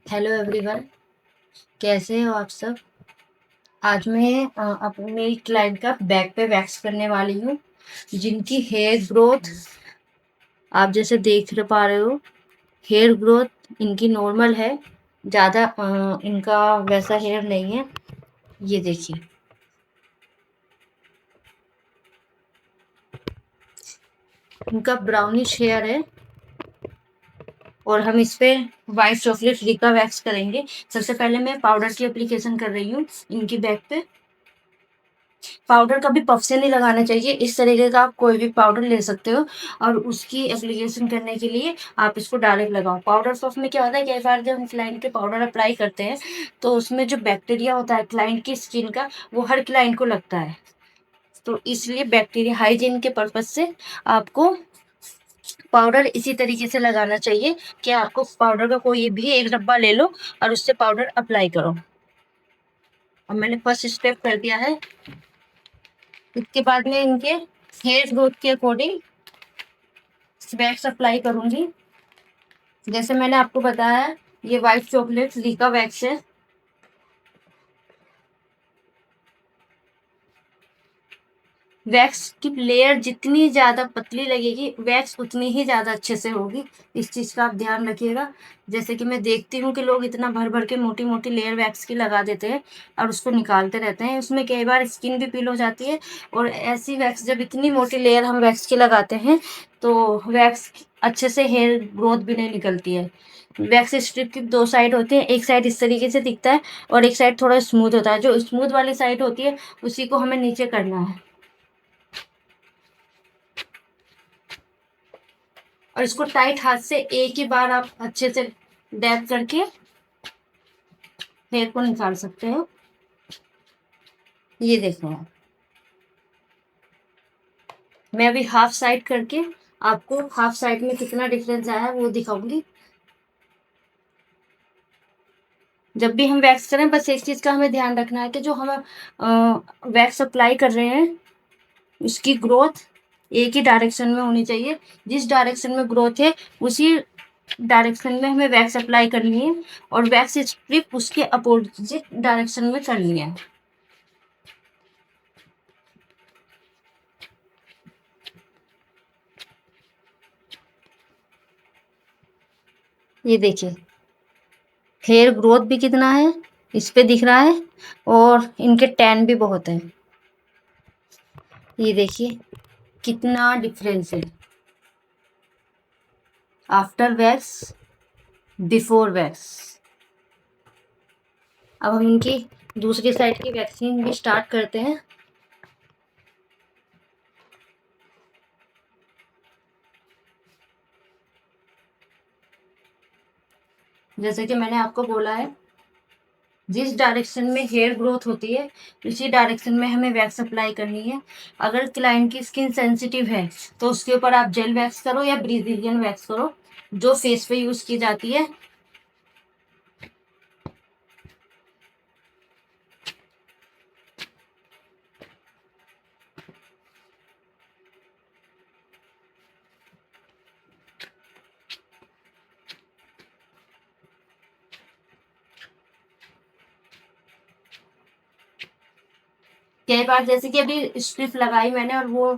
Hello everyone, कैसे हो आप सब। आज मैं अपने मेरी क्लाइंट का बैक पे वैक्स करने वाली हूँ, जिनकी हेयर ग्रोथ आप जैसे देख पा रहे हो। हेयर ग्रोथ इनकी नॉर्मल है, ज़्यादा इनका वैसा हेयर नहीं है। ये देखिए, इनका ब्राउनिश हेयर है और हम इस पे वाइट चॉकलेट रिका वैक्स करेंगे। सबसे पहले मैं पाउडर की एप्लीकेशन कर रही हूँ इनकी बैक पे। पाउडर कभी पफ से नहीं लगाना चाहिए, इस तरीके का आप कोई भी पाउडर ले सकते हो और उसकी एप्लीकेशन करने के लिए आप इसको डायरेक्ट लगाओ। पाउडर पफ में क्या होता है, कई बार जब हम क्लाइंट के पाउडर अप्लाई करते हैं तो उसमें जो बैक्टीरिया होता है क्लाइंट की स्किन का, वो हर क्लाइंट को लगता है। तो इसलिए बैक्टीरिया हाइजीन के पर्पज से आपको पाउडर इसी तरीके से लगाना चाहिए कि आपको पाउडर का कोई भी एक डब्बा ले लो और उससे पाउडर अप्लाई करो। अब मैंने फर्स्ट स्टेप कर दिया है। इसके बाद में इनके हेयर ग्रोथ के अकॉर्डिंग वैक्स अप्लाई करूंगी। जैसे मैंने आपको बताया, ये व्हाइट चॉकलेट लीका वैक्स है। वैक्स की लेयर जितनी ज्यादा पतली लगेगी, वैक्स उतनी ही ज्यादा अच्छे से होगी। इस चीज का आप ध्यान रखिएगा। जैसे कि मैं देखती हूँ कि लोग इतना भर भर के मोटी मोटी लेयर वैक्स की लगा देते हैं और उसको निकालते रहते हैं, उसमें कई बार स्किन भी पील हो जाती है। और ऐसी वैक्स, जब इतनी मोटी लेयर हम वैक्स की लगाते हैं तो वैक्स अच्छे से हेयर ग्रोथ भी नहीं निकलती है। वैक्स स्ट्रिप की दो साइड होती है, एक साइड इस तरीके से दिखता है और एक साइड थोड़ा स्मूथ होता है। जो स्मूथ वाली साइड होती है उसी को हमें नीचे करना है और इसको टाइट हाथ से एक ही बार आप अच्छे से डैप करके हेयर को निकाल सकते हो। ये देखो आप, मैं अभी हाफ साइड करके आपको हाफ साइड में कितना डिफरेंस आया है वो दिखाऊंगी। जब भी हम वैक्स करें, बस एक चीज का हमें ध्यान रखना है कि जो हम वैक्स अप्लाई कर रहे हैं उसकी ग्रोथ एक ही डायरेक्शन में होनी चाहिए। जिस डायरेक्शन में ग्रोथ है उसी डायरेक्शन में हमें वैक्स अप्लाई करनी है और वैक्स स्ट्रिप उसके अपोजिट डायरेक्शन में करनी है। ये देखिए, हेयर ग्रोथ भी कितना है इस पे दिख रहा है और इनके टैन भी बहुत है। ये देखिए कितना डिफरेंस है आफ्टर वैक्स, बिफोर वैक्स। अब हम इनकी दूसरी साइड की वैक्सीन भी स्टार्ट करते हैं। जैसे कि मैंने आपको बोला है, जिस डायरेक्शन में हेयर ग्रोथ होती है उसी डायरेक्शन में हमें वैक्स अप्लाई करनी है। अगर क्लाइंट की स्किन सेंसिटिव है तो उसके ऊपर आप जेल वैक्स करो या ब्रिजिलियन वैक्स करो, जो फेस पे यूज की जाती है। कई बार जैसे कि अभी स्ट्रिप लगाई मैंने और वो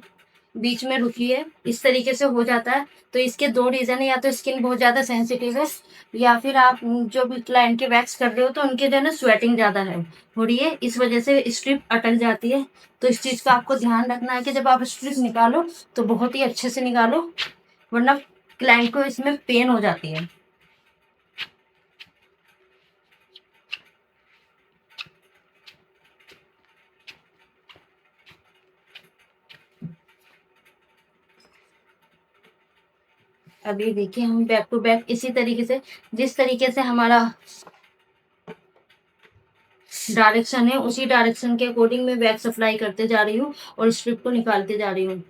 बीच में रुकी है, इस तरीके से हो जाता है। तो इसके दो रीजन है, या तो स्किन बहुत ज्यादा सेंसिटिव है या फिर आप जो भी क्लाइंट के वैक्स कर रहे हो तो उनके जो है ना स्वेटिंग ज्यादा है हो रही है, इस वजह से स्ट्रिप अटक जाती है। तो इस चीज का आपको ध्यान रखना है कि जब आप स्ट्रिप निकालो तो बहुत ही अच्छे से निकालो, वरना क्लाइंट को इसमें पेन हो जाती है। अभी देखिए, हम बैक टू बैक इसी तरीके से, जिस तरीके से हमारा डायरेक्शन है उसी डायरेक्शन के अकॉर्डिंग मैं वैक्स अप्लाई करते जा रही हूँ और स्ट्रिप को निकालते जा रही हूँ।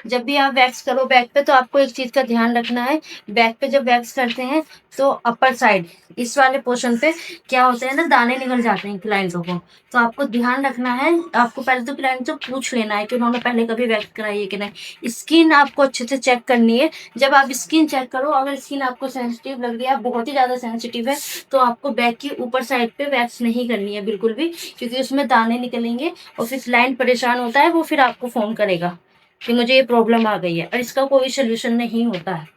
जब भी आप वैक्स करो बैक पे तो आपको एक चीज का ध्यान रखना है, बैक पे जब वैक्स करते हैं तो अपर साइड इस वाले पोर्शन पे क्या होते हैं ना, दाने निकल जाते हैं क्लाइंटों को। तो आपको ध्यान रखना है, आपको पहले तो क्लाइंट से पूछ लेना है कि उन्होंने पहले कभी वैक्स कराई है कि नहीं। स्किन आपको अच्छे से चेक करनी है। जब आप स्किन चेक करो, अगर स्किन आपको सेंसिटिव लग रही है, बहुत ही ज्यादा सेंसिटिव है, तो आपको बैक की ऊपर साइड पे वैक्स नहीं करनी है बिल्कुल भी, क्योंकि उसमें दाने निकलेंगे और फिर क्लाइंट परेशान होता है, वो फिर आपको फोन करेगा कि मुझे ये प्रॉब्लम आ गई है, और इसका कोई सोल्यूशन नहीं होता है।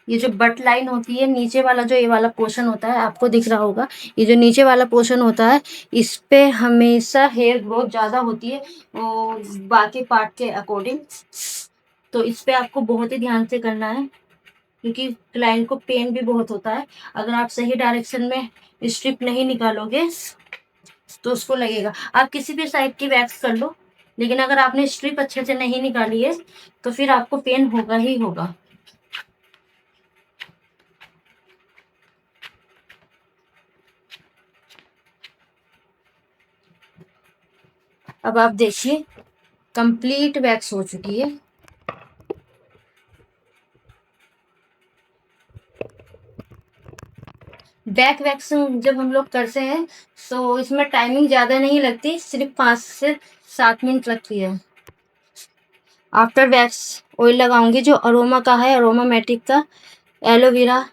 ये जो बट लाइन होती है, नीचे वाला जो ये वाला पोर्शन होता है, आपको दिख रहा होगा, ये जो नीचे वाला पोर्शन होता है, इस पे हमेशा हेयर ग्रोथ ज्यादा होती है और बाकी पार्ट के अकॉर्डिंग। तो इस पे आपको बहुत ही ध्यान से करना है, क्योंकि क्लाइंट को पेन भी बहुत होता है। अगर आप सही डायरेक्शन में स्ट्रिप नहीं निकालोगे तो उसको लगेगा। आप किसी भी साइड की वैक्स कर लो, लेकिन अगर आपने स्ट्रिप अच्छे से नहीं निकाली है तो फिर आपको पेन होगा ही होगा। अब आप देखिए, कंप्लीट वैक्स हो चुकी है। बैक वैक्सिंग जब हम लोग करते हैं तो इसमें टाइमिंग ज़्यादा नहीं लगती, सिर्फ 5 से 7 मिनट लगती है। आफ्टर वैक्स ऑयल लगाऊंगी जो अरोमा का है, अरोमामेटिक का एलोवेरा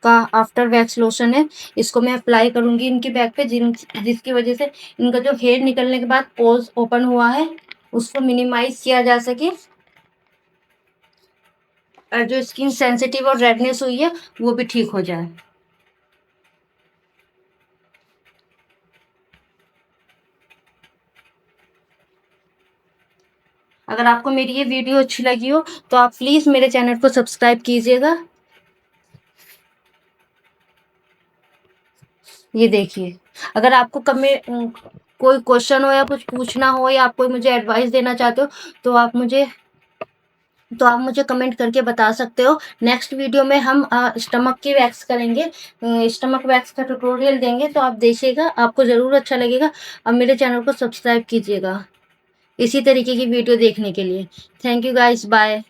का आफ्टर वैक्स लोशन है। इसको मैं अप्लाई करूंगी इनकी बैक पे, जिसकी वजह से इनका जो हेयर निकलने के बाद पोर्स ओपन हुआ है उसको मिनिमाइज किया जा सके, और जो स्किन सेंसिटिव और रेडनेस हुई है वो भी ठीक हो जाए। अगर आपको मेरी ये वीडियो अच्छी लगी हो तो आप प्लीज़ मेरे चैनल को सब्सक्राइब कीजिएगा। ये देखिए, अगर आपको कोई क्वेश्चन हो या कुछ पूछना हो या आप कोई मुझे एडवाइस देना चाहते हो तो आप मुझे कमेंट करके बता सकते हो। नेक्स्ट वीडियो में हम स्टमक की वैक्स करेंगे, स्टमक वैक्स का ट्यूटोरियल देंगे, तो आप देखिएगा, आपको ज़रूर अच्छा लगेगा। अब मेरे चैनल को सब्सक्राइब कीजिएगा इसी तरीके की वीडियो देखने के लिए। Thank you guys, bye.